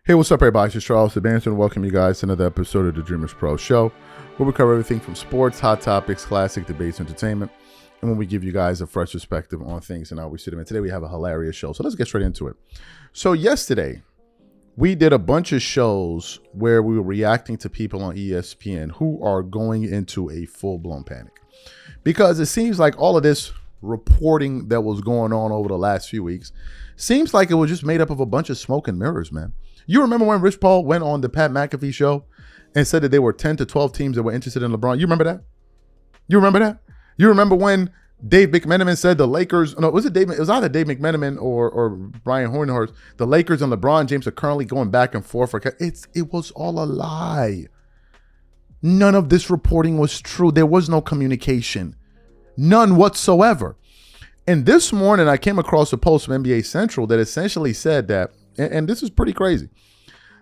Hey, what's up, everybody? It's Charles Sebastian, and welcome you guys to another episode of the DREAMERSPRO show, where we cover everything from sports, hot topics, classic debates, entertainment, and when we give you guys a fresh perspective on things and how we see them. And today we have a hilarious show, so let's get straight into it. So yesterday, we did a bunch of shows where we were reacting to people on ESPN who are going into a full-blown panic. Because it seems like all of this reporting that was going on over the last few weeks seems like it was just made up of a bunch of smoke and mirrors, man. You remember when Rich Paul went on the Pat McAfee show and said that there were 10 to 12 teams that were interested in LeBron? You remember that? You remember that? You remember when Dave McMenamin said the Lakers, no, was it Dave? It was either Dave McMenamin or Brian Hornhurst. The Lakers and LeBron James are currently going back and forth. It was all a lie. None of this reporting was true. There was no communication. None whatsoever. And this morning, I came across a post from NBA Central that essentially said that, and this is pretty crazy,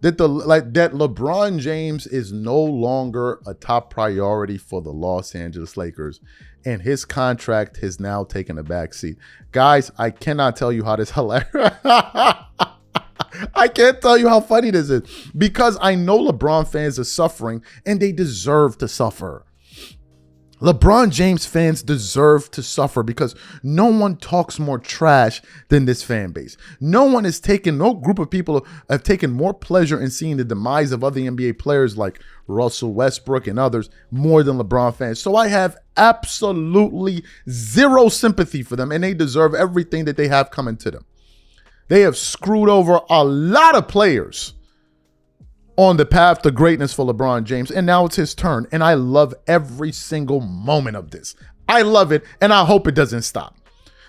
that that LeBron James is no longer a top priority for the Los Angeles Lakers, and his contract has now taken a back seat. Guys, I cannot tell you how this hilarious. I can't tell you how funny this is, because I know LeBron fans are suffering, and they deserve to suffer. LeBron James fans deserve to suffer because no one talks more trash than this fan base. No group of people have taken more pleasure in seeing the demise of other NBA players like Russell Westbrook and others more than LeBron fans. So I have absolutely zero sympathy for them, and they deserve everything that they have coming to them. They have screwed over a lot of players on the path to greatness for LeBron James, and now it's his turn, and I love every single moment of this. I love it, and I hope it doesn't stop.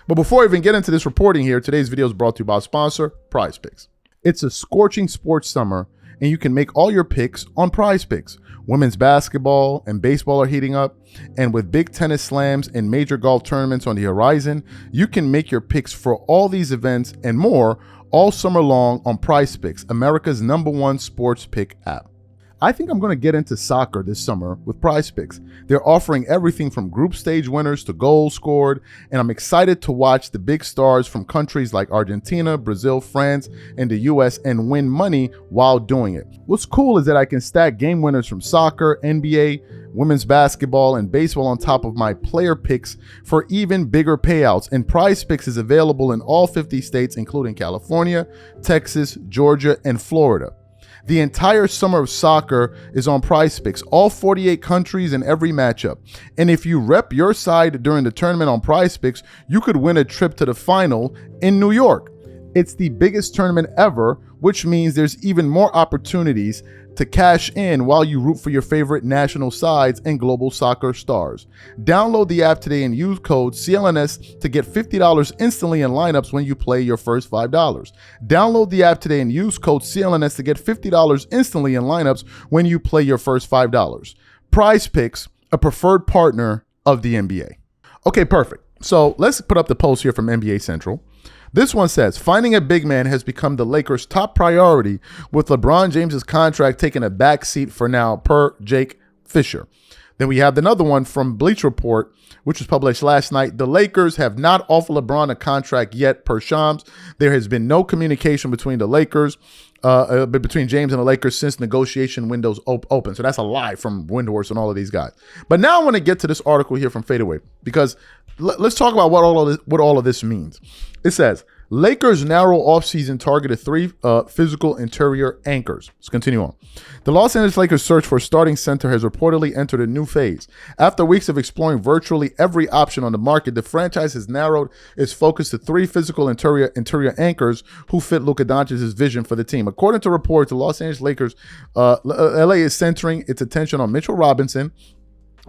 But before I even get into this reporting here, today's video is brought to you by our sponsor, Prize Picks. It's a scorching sports summer, and you can make all your picks on Prize Picks. Women's basketball and baseball are heating up, and with big tennis slams and major golf tournaments on the horizon, you can make your picks for all these events and more all summer long on Prize Picks, America's #1 sports pick app. I think I'm going to get into soccer this summer with Prize Picks. They're offering everything from group stage winners to goals scored, and I'm excited to watch the big stars from countries like Argentina, Brazil, France, and the US and win money while doing it. What's cool is that I can stack game winners from soccer, NBA, women's basketball, and baseball on top of my player picks for even bigger payouts. And Prize Picks is available in all 50 states, including California, Texas, Georgia, and Florida. The entire summer of soccer is on Prize Picks, all 48 countries and every matchup. And if you rep your side during the tournament on Prize Picks, you could win a trip to the final in New York. It's the biggest tournament ever, which means there's even more opportunities to cash in while you root for your favorite national sides and global soccer stars. Download the app today and use code CLNS to get $50 instantly in lineups when you play your first $5. Download the app today and use code CLNS to get $50 instantly in lineups when you play your first $5. Prize Picks, a preferred partner of the NBA. Okay, perfect. So let's put up the post here from NBA Central. This one says, finding a big man has become the Lakers' top priority, with LeBron James's contract taking a back seat for now, per Jake Fisher. Then we have another one from Bleacher Report, which was published last night. The Lakers have not offered LeBron a contract yet, per Shams. There has been no communication between the Lakers, between James and the Lakers since negotiation windows open. So that's a lie from Windhorst and all of these guys. But now I want to get to this article here from Fadeaway, because let's talk about what all of this means. It says, Lakers' narrow offseason targeted 3 physical interior anchors. Let's continue on. The Los Angeles Lakers' search for a starting center has reportedly entered a new phase. After weeks of exploring virtually every option on the market, the franchise has narrowed its focus to 3 physical interior anchors who fit Luka Doncic's vision for the team. According to reports, the Los Angeles Lakers, LA is centering its attention on Mitchell Robinson,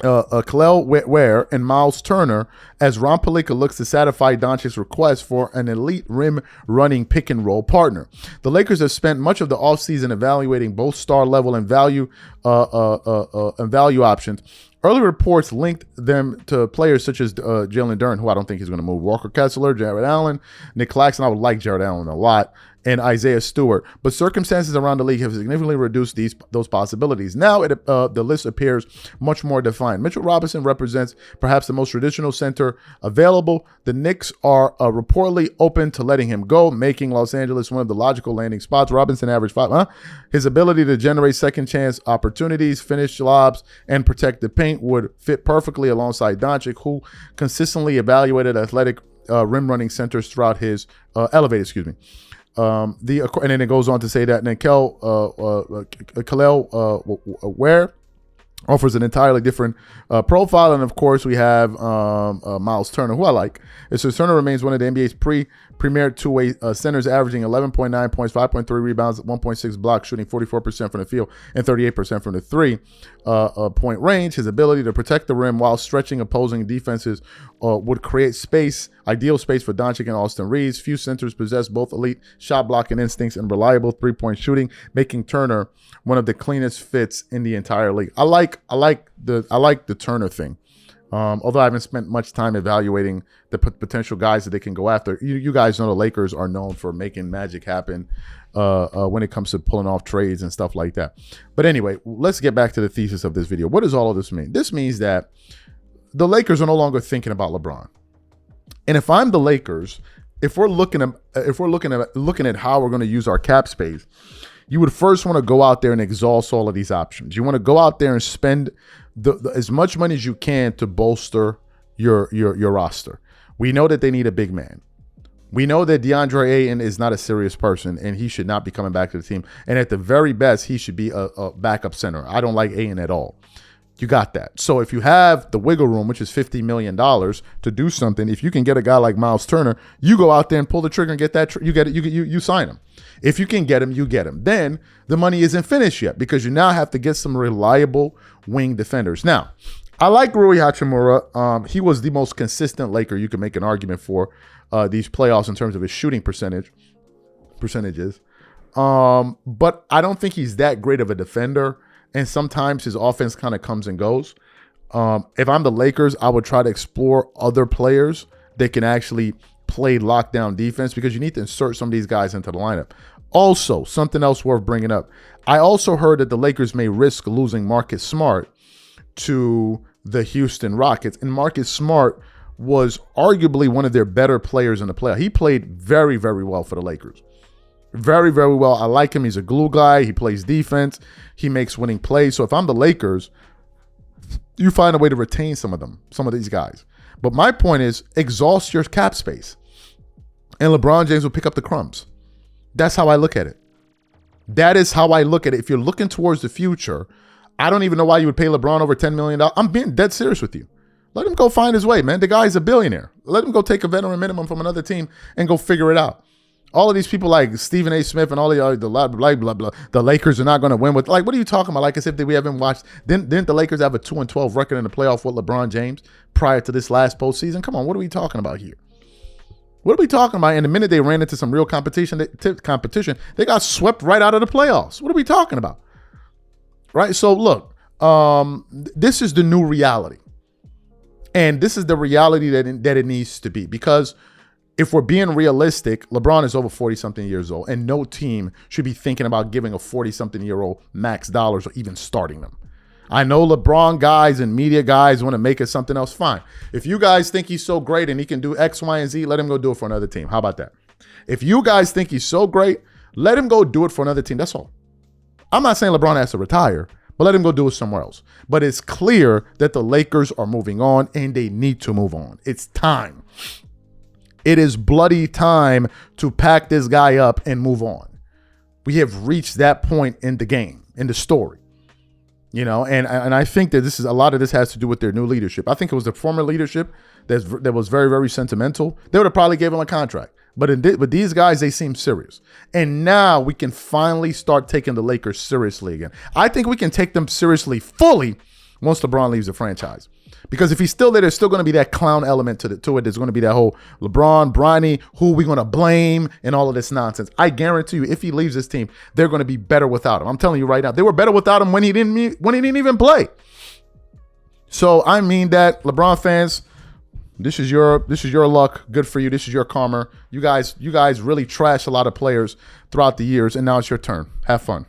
Kel'el Ware, and Miles Turner as Ron Pelinka looks to satisfy Doncic's request for an elite rim running pick and roll partner. The Lakers have spent much of the offseason evaluating both star level and value options. Early reports linked them to players such as Jalen Duren, who I don't think is going to move, Walker Kessler, Jared Allen, Nick Claxton. I would like Jared Allen a lot. and Isaiah Stewart, but circumstances around the league have significantly reduced those possibilities. Now the list appears much more defined. Mitchell Robinson represents perhaps the most traditional center available. The Knicks are reportedly open to letting him go, making Los Angeles one of the logical landing spots. Robinson averaged 5. His ability to generate second chance opportunities, finish lobs, and protect the paint would fit perfectly alongside Doncic, who consistently evaluated athletic rim running centers throughout his and then it goes on to say that Kel'el Ware offers an entirely different profile. And of course, we have Miles Turner, who I like. It says Turner remains one of the NBA's premier two-way centers, averaging 11.9 points, 5.3 rebounds, 1.6 blocks, shooting 44% from the field and 38% from the three-point range. His ability to protect the rim while stretching opposing defenses would create ideal space for Doncic and Austin Reeves. Few centers possess both elite shot blocking instincts and reliable three-point shooting, making Turner one of the cleanest fits in the entire league. I like the Turner thing. Although I haven't spent much time evaluating the potential guys that they can go after. You guys know the Lakers are known for making magic happen when it comes to pulling off trades and stuff like that. But anyway, let's get back to the thesis of this video. What does all of this mean? This means that the Lakers are no longer thinking about LeBron. And if I'm the Lakers, if we're looking at how we're going to use our cap space, you would first want to go out there and exhaust all of these options. You want to go out there and spend as much money as you can to bolster your roster. We know that they need a big man. We know that DeAndre Ayton is not a serious person, and he should not be coming back to the team. And at the very best, he should be a backup center. I don't like Ayton at all. You got that. So if you have the wiggle room, which is $50 million to do something, if you can get a guy like Miles Turner, you go out there and pull the trigger and get that. You get it. You sign him. If you can get him, you get him. Then the money isn't finished yet because you now have to get some reliable wing defenders. Now, I like Rui Hachimura. He was the most consistent Laker you can make an argument for these playoffs in terms of his shooting percentages. But I don't think he's that great of a defender. And sometimes his offense kind of comes and goes. If I'm the Lakers, I would try to explore other players that can actually play lockdown defense because you need to insert some of these guys into the lineup. Also, something else worth bringing up. I also heard that the Lakers may risk losing Marcus Smart to the Houston Rockets. And Marcus Smart was arguably one of their better players in the playoff. He played very, very well for the Lakers. Very, very well. I like him. He's a glue guy. He plays defense. He makes winning plays. So if I'm the Lakers, you find a way to retain some of these guys. But my point is exhaust your cap space. And LeBron James will pick up the crumbs. That's how I look at it. That is how I look at it. If you're looking towards the future, I don't even know why you would pay LeBron over $10 million. I'm being dead serious with you. Let him go find his way, man. The guy's a billionaire. Let him go take a veteran minimum from another team and go figure it out. All of these people like Stephen A. Smith and all the blah, blah, blah, blah. The Lakers are not going to win with, like, what are you talking about? Like as if we haven't watched. Didn't the Lakers have a 2-12 record in the playoff with LeBron James prior to this last postseason? Come on, what are we talking about here? What are we talking about? And the minute they ran into some real competition, they got swept right out of the playoffs. What are we talking about? Right? So look, this is the new reality. And this is the reality that it needs to be, because if we're being realistic, LeBron is over 40-something years old, and no team should be thinking about giving a 40-something-year-old max dollars or even starting them. I know LeBron guys and media guys want to make it something else. Fine. If you guys think he's so great and he can do X, Y, and Z, let him go do it for another team. How about that? If you guys think he's so great, let him go do it for another team. That's all. I'm not saying LeBron has to retire, but let him go do it somewhere else. But it's clear that the Lakers are moving on, and they need to move on. It's time. It is bloody time to pack this guy up and move on. We have reached that point in the game, in the story. You know, and I think that a lot of this has to do with their new leadership. I think it was the former leadership that was very, very sentimental. They would have probably gave him a contract. But with these guys, they seem serious. And now we can finally start taking the Lakers seriously again. I think we can take them seriously fully once LeBron leaves the franchise. Because if he's still there, there's still going to be that clown element to it. There's going to be that whole LeBron, Bronny, who are we going to blame, and all of this nonsense. I guarantee you, if he leaves this team, they're going to be better without him. I'm telling you right now, they were better without him when he didn't even play. So I mean that, LeBron fans, This is your luck. Good for you. This is your karma. You guys really trash a lot of players throughout the years, and now it's your turn. Have fun.